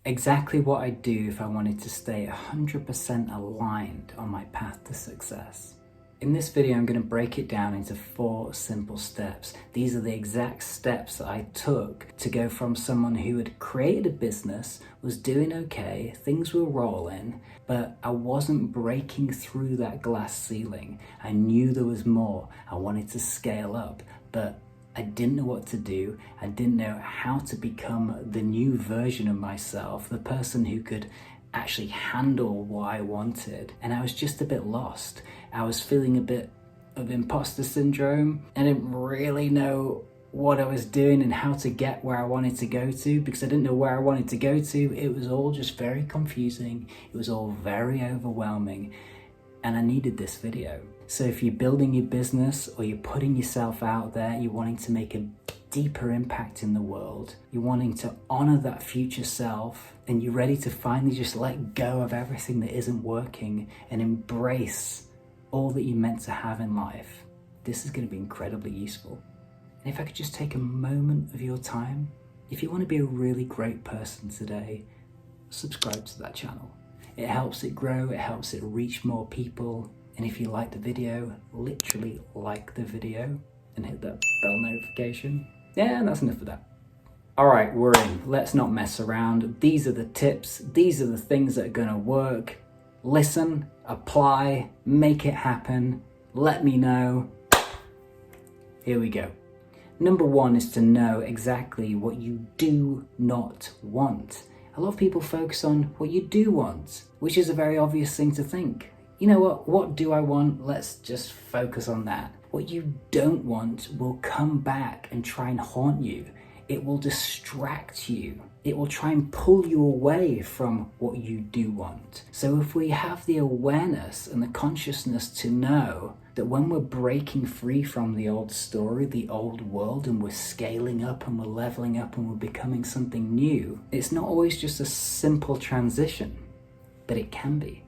exactly what I'd do if I wanted to stay 100% aligned on my path to success. In this video, I'm going to break it down into 4 simple steps. These are the exact steps that I took to go from someone who had created a business, was doing okay, things were rolling, but I wasn't breaking through that glass ceiling. I knew there was more. I wanted to scale up, but I didn't know what to do. I didn't know how to become the new version of myself, the person who could actually handle what I wanted. And I was just a bit lost. I was feeling a bit of imposter syndrome. I didn't really know what I was doing and how to get where I wanted to go to, because I didn't know where I wanted to go to. It was all just very confusing. It was all very overwhelming. And I needed this video. So if you're building your business or you're putting yourself out there, you're wanting to make a deeper impact in the world, you're wanting to honor that future self, and you're ready to finally just let go of everything that isn't working and embrace all that you're meant to have in life, this is going to be incredibly useful. And if I could just take a moment of your time, if you want to be a really great person today, subscribe to that channel. It helps it grow, it helps it reach more people. And if you like the video, literally like the video and hit that bell notification. Yeah, that's enough of that. All right, we're in. Let's not mess around. These are the tips. These are the things that are gonna work. Listen, apply, make it happen. Let me know. Here we go. Number 1 is to know exactly what you do not want. A lot of people focus on what you do want, which is a very obvious thing to think. You know what do I want? Let's just focus on that. What you don't want will come back and try and haunt you. It will distract you. It will try and pull you away from what you do want. So if we have the awareness and the consciousness to know that when we're breaking free from the old story, the old world, and we're scaling up and we're leveling up and we're becoming something new, it's not always just a simple transition, but it can be.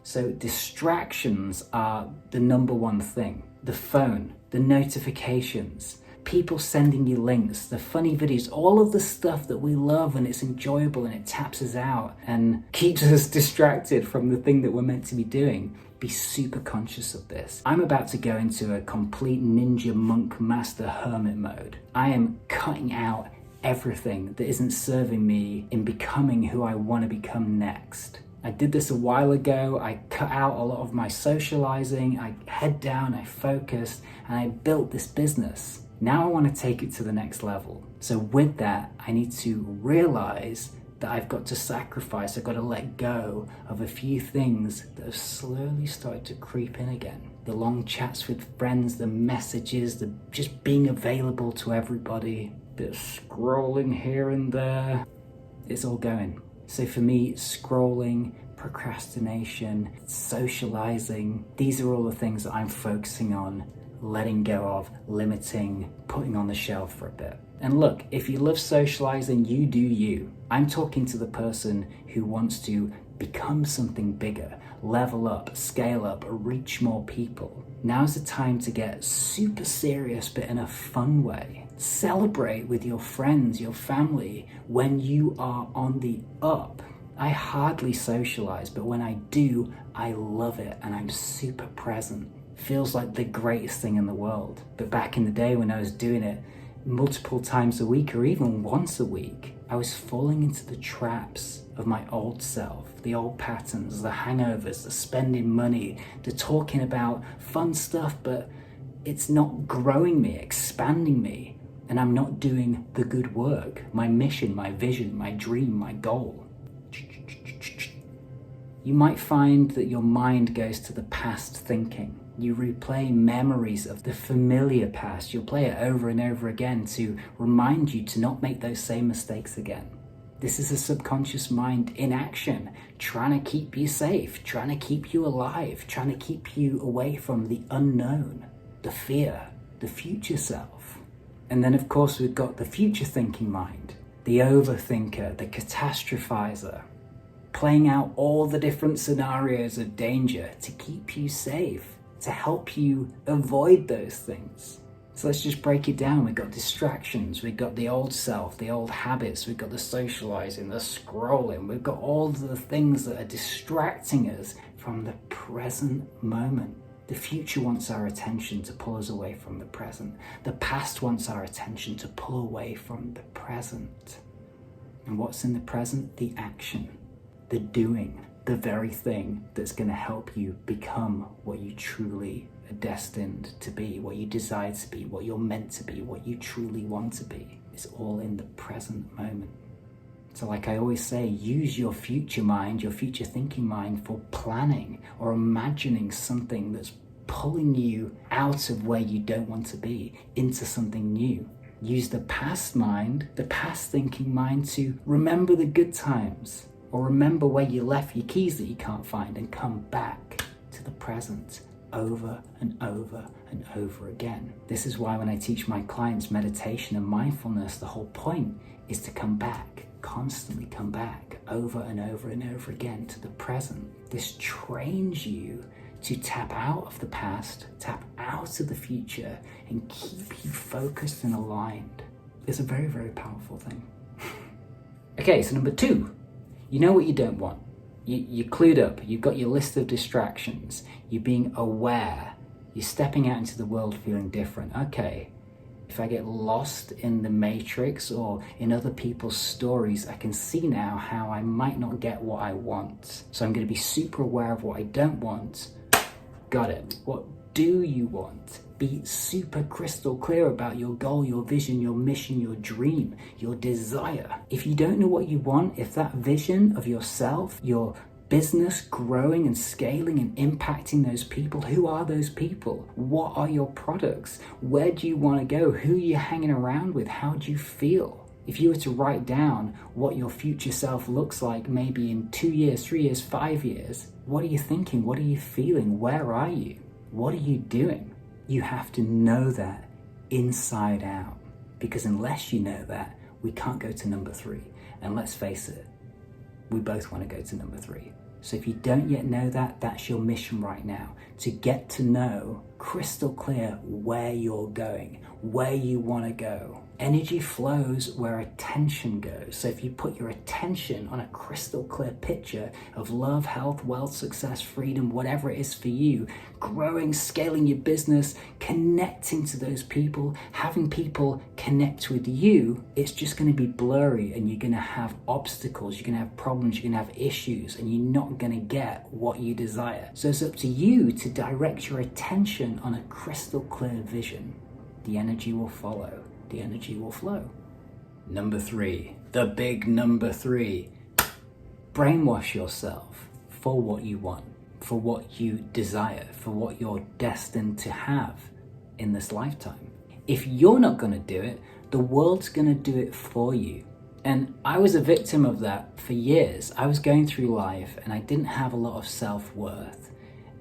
So distractions are the number 1 thing. The phone, the notifications, people sending you links, the funny videos, all of the stuff that we love and it's enjoyable and it taps us out and keeps us distracted from the thing that we're meant to be doing. Be super conscious of this. I'm about to go into a complete ninja monk master hermit mode. I am cutting out everything that isn't serving me in becoming who I want to become next. I did this a while ago. I cut out a lot of my socializing. I head down, I focused, and I built this business. Now I want to take it to the next level. So with that, I need to realize that I've got to sacrifice, I've got to let go of a few things that have slowly started to creep in again. The long chats with friends, the messages, the just being available to everybody, bit of scrolling here and there. It's all going. So for me, scrolling, procrastination, socializing, these are all the things that I'm focusing on, letting go of, limiting, putting on the shelf for a bit. And look, if you love socializing, you do you. I'm talking to the person who wants to become something bigger, level up, scale up, reach more people. Now's the time to get super serious, but in a fun way. Celebrate with your friends, your family, when you are on the up. I hardly socialize, but when I do, I love it and I'm super present. Feels like the greatest thing in the world. But back in the day when I was doing it multiple times a week or even once a week, I was falling into the traps of my old self, the old patterns, the hangovers, the spending money, the talking about fun stuff, but it's not growing me, expanding me. And I'm not doing the good work, my mission, my vision, my dream, my goal. You might find that your mind goes to the past thinking. You replay memories of the familiar past. You'll play it over and over again to remind you to not make those same mistakes again. This is a subconscious mind in action, trying to keep you safe, trying to keep you alive, trying to keep you away from the unknown, the fear, the future self. And then of course we've got the future thinking mind, the overthinker, the catastrophizer, playing out all the different scenarios of danger to keep you safe, to help you avoid those things, So let's just break it down. We've got distractions, we've got the old self, the old habits, we've got the socializing, the scrolling, we've got all of the things that are distracting us from the present moment. The future wants our attention to pull us away from the present. The past wants our attention to pull away from the present. And what's in the present? The action, the doing, the very thing that's going to help you become what you truly are destined to be, what you desire to be, what you're meant to be, what you truly want to be. It's all in the present moment. So like I always say, use your future mind, your future thinking mind for planning or imagining something that's pulling you out of where you don't want to be into something new. Use the past mind, the past thinking mind to remember the good times or remember where you left your keys that you can't find and come back to the present over and over and over again. This is why when I teach my clients meditation and mindfulness, the whole point is to come back, constantly come back over and over and over again to the present. This trains you to tap out of the past, tap out of the future, and keep you focused and aligned. It's a very, very powerful thing. Okay, so number 2, you know what you don't want. You're clued up, you've got your list of distractions, you're being aware, you're stepping out into the world feeling different. Okay, if I get lost in the matrix or in other people's stories, I can see now how I might not get what I want. So I'm going to be super aware of what I don't want. Got it. What do you want? Be super crystal clear about your goal, your vision, your mission, your dream, your desire. If you don't know what you want, if that vision of yourself, your business growing and scaling and impacting those people, who are those people? What are your products? Where do you want to go? Who are you hanging around with? How do you feel? If you were to write down what your future self looks like, maybe in 2 years, 3 years, 5 years, what are you thinking? What are you feeling? Where are you? What are you doing? You have to know that inside out, because unless you know that, we can't go to number 3. And let's face it, we both want to go to number 3. So if you don't yet know that, that's your mission right now, to get to know crystal clear where you're going, where you want to go. Energy flows where attention goes. So if you put your attention on a crystal clear picture of love, health, wealth, success, freedom, whatever it is for you, growing, scaling your business, connecting to those people, having people connect with you, it's just going to be blurry and you're going to have obstacles, you're going to have problems, you're going to have issues, and you're not going to get what you desire. So it's up to you to direct your attention on a crystal clear vision. The energy will follow. The energy will flow. Number 3, the big number 3, brainwash yourself for what you want, for what you desire, for what you're destined to have in this lifetime. If you're not going to do it, the world's going to do it for you. And I was a victim of that for years. I was going through life and I didn't have a lot of self-worth.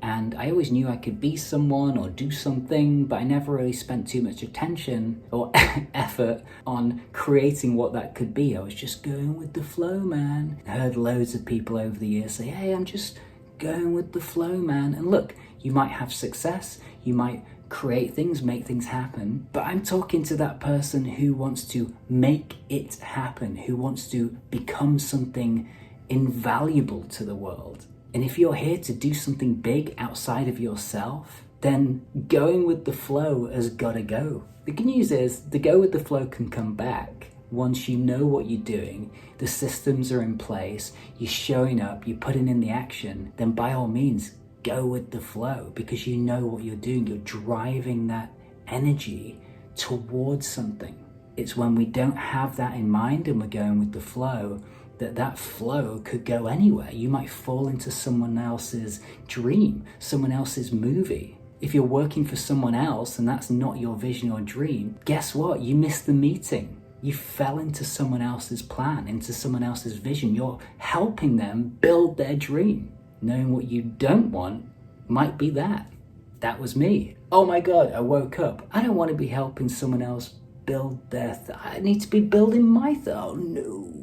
And I always knew I could be someone or do something, but I never really spent too much attention or effort on creating what that could be. I was just going with the flow, man. I heard loads of people over the years say, hey, I'm just going with the flow, man. And look, you might have success, you might create things, make things happen, but I'm talking to that person who wants to make it happen, who wants to become something invaluable to the world. And if you're here to do something big outside of yourself, then going with the flow has got to go. The good news is the go with the flow can come back once you know what you're doing, the systems are in place, you're showing up, you're putting in the action, then by all means, go with the flow because you know what you're doing. You're driving that energy towards something. It's when we don't have that in mind and we're going with the flow that flow could go anywhere. You might fall into someone else's dream, someone else's movie. If you're working for someone else and that's not your vision or dream, guess what? You missed the meeting. You fell into someone else's plan, into someone else's vision. You're helping them build their dream. Knowing what you don't want might be that. That was me. Oh my God, I woke up. I don't want to be helping someone else build their I need to be building my oh no.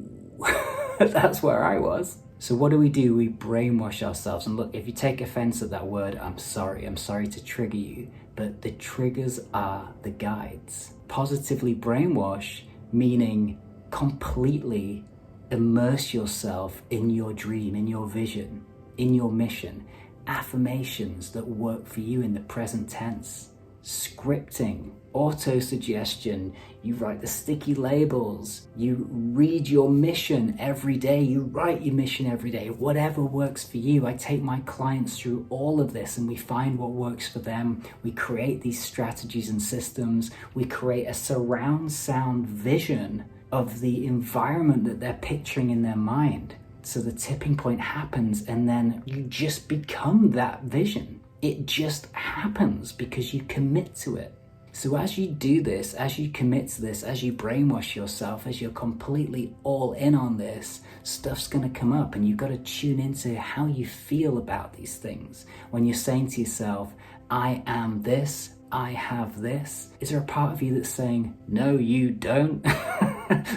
That's where I was. So what do? We brainwash ourselves. And look, if you take offense at that word, I'm sorry to trigger you, but the triggers are the guides. Positively brainwash, meaning completely immerse yourself in your dream, in your vision, in your mission. Affirmations that work for you in the present tense. Scripting, auto-suggestion, you write the sticky labels, you read your mission every day, you write your mission every day, whatever works for you. I take my clients through all of this and we find what works for them. We create these strategies and systems. We create a surround sound vision of the environment that they're picturing in their mind. So the tipping point happens and then you just become that vision. It just happens because you commit to it. So as you do this, as you commit to this, as you brainwash yourself, as you're completely all in on this, stuff's gonna come up and you've got to tune into how you feel about these things. When you're saying to yourself, I am this, I have this, is there a part of you that's saying, no, you don't?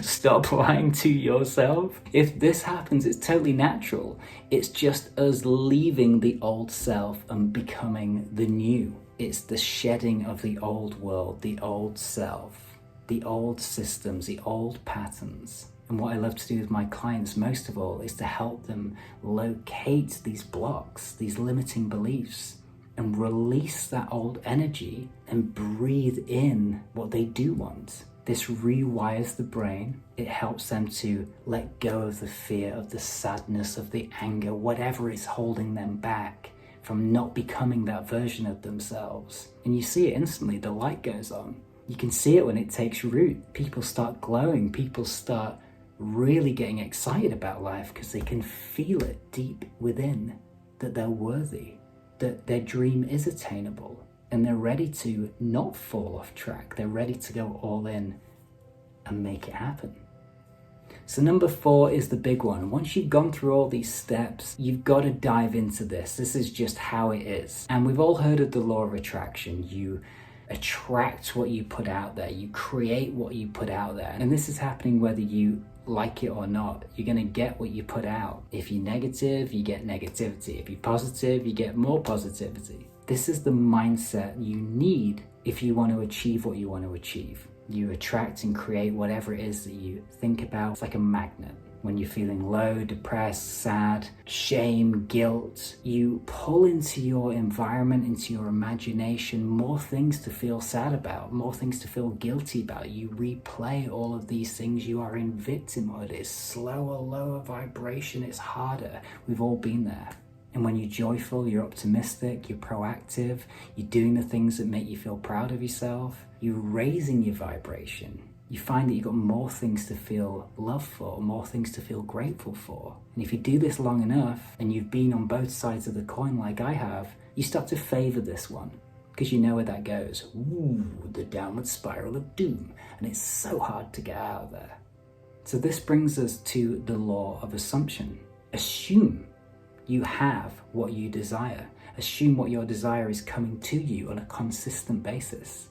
Stop lying to yourself. If this happens, it's totally natural. It's just us leaving the old self and becoming the new. It's the shedding of the old world, the old self, the old systems, the old patterns. And what I love to do with my clients most of all is to help them locate these blocks, these limiting beliefs, and release that old energy and breathe in what they do want. This rewires the brain. It helps them to let go of the fear, of the sadness, of the anger, whatever is holding them back from not becoming that version of themselves. And you see it instantly, the light goes on. You can see it when it takes root. People start glowing, people start really getting excited about life because they can feel it deep within, that they're worthy, that their dream is attainable. And they're ready to not fall off track. They're ready to go all in and make it happen. So number 4 is the big one. Once you've gone through all these steps, you've got to dive into this. This is just how it is. And we've all heard of the law of attraction. You attract what you put out there. You create what you put out there. And this is happening whether you like it or not. You're going to get what you put out. If you're negative, you get negativity. If you're positive, you get more positivity. This is the mindset you need if you want to achieve what you want to achieve. You attract and create whatever it is that you think about. It's like a magnet. When you're feeling low, depressed, sad, shame, guilt, you pull into your environment, into your imagination, more things to feel sad about, more things to feel guilty about. You replay all of these things. You are in victimhood. It's slower, lower vibration. It's harder. We've all been there. And when you're joyful, you're optimistic, you're proactive, you're doing the things that make you feel proud of yourself, you're raising your vibration. You find that you've got more things to feel love for, more things to feel grateful for. And if you do this long enough, and you've been on both sides of the coin like I have, you start to favor this one, because you know where that goes. Ooh, the downward spiral of doom. And it's so hard to get out of there. So this brings us to the law of assumption. Assume you have what you desire. Assume what your desire is coming to you on a consistent basis.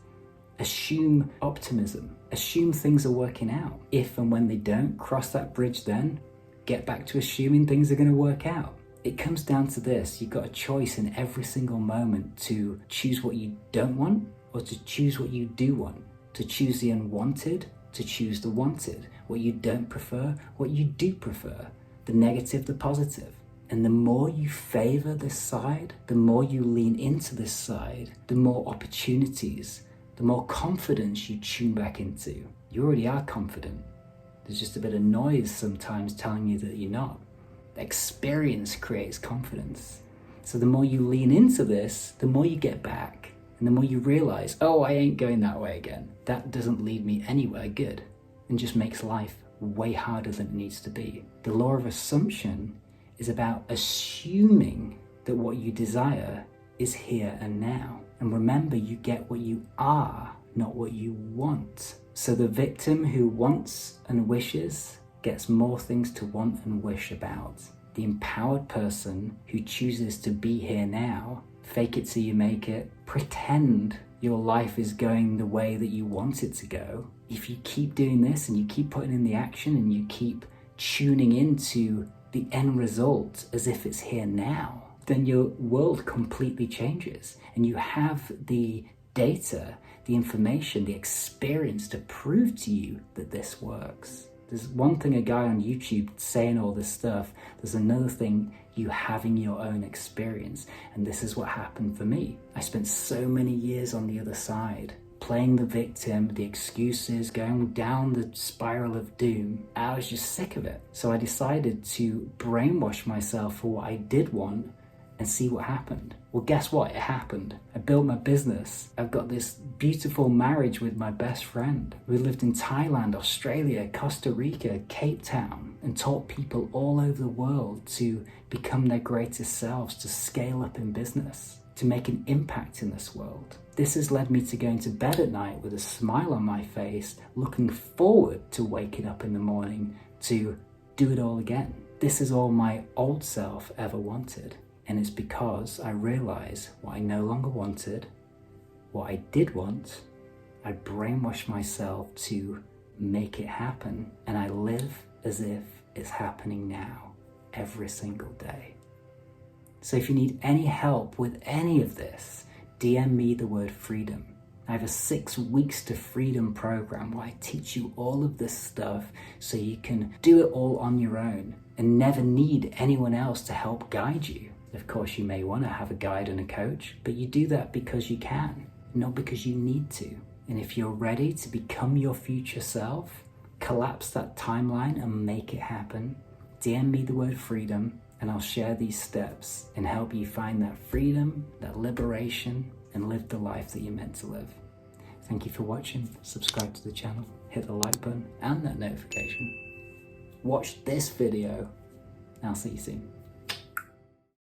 Assume optimism. Assume things are working out. If and when they don't, cross that bridge then. Get back to assuming things are going to work out. It comes down to this. You've got a choice in every single moment to choose what you don't want or to choose what you do want. To choose the unwanted, to choose the wanted. What you don't prefer, what you do prefer. The negative, the positive. And the more you favor this side, the more you lean into this side, the more opportunities, the more confidence you tune back into. You already are confident. There's just a bit of noise sometimes telling you that you're not. Experience creates confidence. So the more you lean into this, the more you get back. And the more you realize, oh, I ain't going that way again. That doesn't lead me anywhere good. And just makes life way harder than it needs to be. The law of assumption is about assuming that what you desire is here and now. And remember, you get what you are, not what you want. So the victim who wants and wishes gets more things to want and wish about. The empowered person who chooses to be here now, fake it till you make it, pretend your life is going the way that you want it to go. If you keep doing this and you keep putting in the action and you keep tuning into the end result as if it's here now, then your world completely changes and you have the data, the information, the experience to prove to you that this works. There's one thing a guy on YouTube saying all this stuff, there's another thing you having your own experience. And this is what happened for me. I spent so many years on the other side, playing the victim, the excuses, going down the spiral of doom. I was just sick of it. So I decided to brainwash myself for what I did want and see what happened. Well, guess what? It happened. I built my business. I've got this beautiful marriage with my best friend. We lived in Thailand, Australia, Costa Rica, Cape Town, and taught people all over the world to become their greatest selves, to scale up in business, to make an impact in this world. This has led me to going to bed at night with a smile on my face, looking forward to waking up in the morning to do it all again. This is all my old self ever wanted. And it's because I realized what I no longer wanted, what I did want, I brainwashed myself to make it happen. And I live as if it's happening now, every single day. So if you need any help with any of this, DM me the word freedom. I have a 6 weeks to freedom program where I teach you all of this stuff so you can do it all on your own and never need anyone else to help guide you. Of course, you may want to have a guide and a coach, but you do that because you can, not because you need to. And if you're ready to become your future self, collapse that timeline and make it happen, DM me the word freedom and I'll share these steps and help you find that freedom, that liberation, and live the life that you're meant to live. Thank you for watching. Subscribe to the channel, hit the like button and that notification. Watch this video, and I'll see you soon.